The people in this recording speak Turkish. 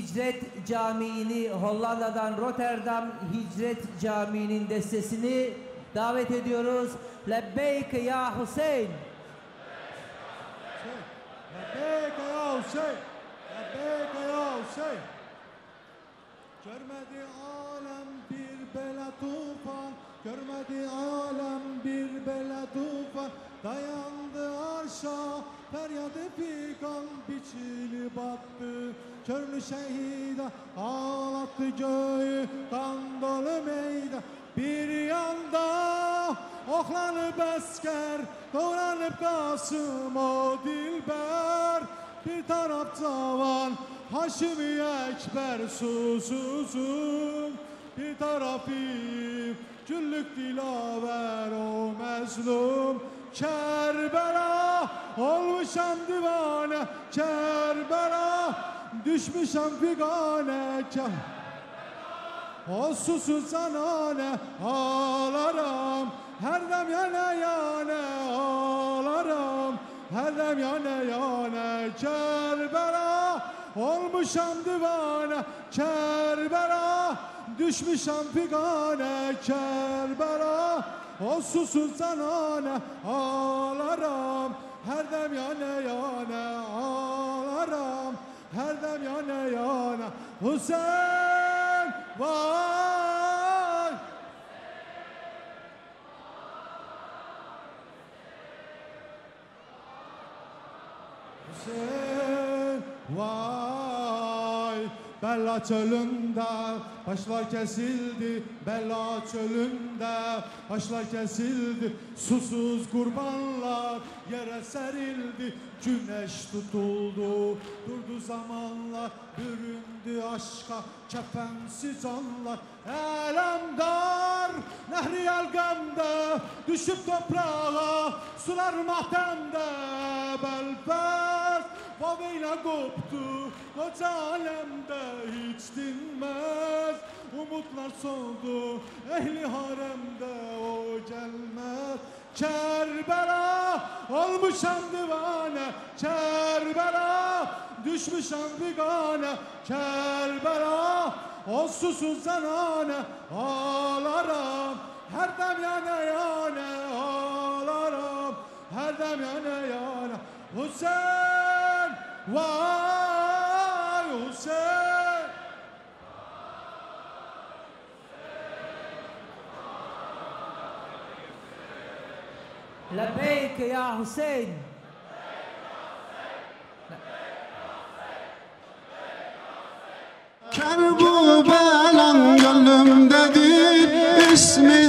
Hicret Camii'ni, Hollanda'dan Rotterdam Hicret Camii'nin destesini davet ediyoruz. Lebbeyk ya Hüseyin. Lebbeyk ya Hüseyin. Lebbeyk ya Hüseyin. Görmedi alem bir bela tufan, görmedi alem bir bela tufan. Dayandı arşa, feryadı figan, biçili battı. Körlü şehida ağlattı göğü, kan dolu meydan. Bir yanda oklanıp asker, doğranıp Kasım o dilber. Bir taraf cavan Haşimi Ekber susuzum, bir tarafı güllük dilaver o mezlum. Kerbela olmuşam divane, Kerbela düşmüşem figane. O susuz zanane ağlarım, her dem yana yana ağlarım, her dem yana yana. Kerbela olmuşam divane, Kerbela düşmüşem figane. Kerbela o susuz zanane ağlarım, her dem yana yana ağlarım, her dem yana yana. Hüseyin vay, Hüseyin vay. Bella çölünde başlar kesildi, Bella çölünde başlar kesildi. Susuz kurbanlar yere serildi, güneş tutuldu, durdu zamanlar. Büründü aşka kefensiz canlar. Elemdar nehri yelgemde, düşüp toprağa sular matemde. Belfast vaveyle koptu, koca alemde hiç dinmez. Umutlar soldu, ehli haremde o gelmez. Kerbela olmuşam divane, Kerbela düşmüşem figane. Kerbela o susuz zanane ağlarım, her dem yana yana ağlarım, her dem yana yana. Hüseyin vay Hüseyin. Lebbeyk ya Hüseyin. Kerbu belan gönlümdedir, ismi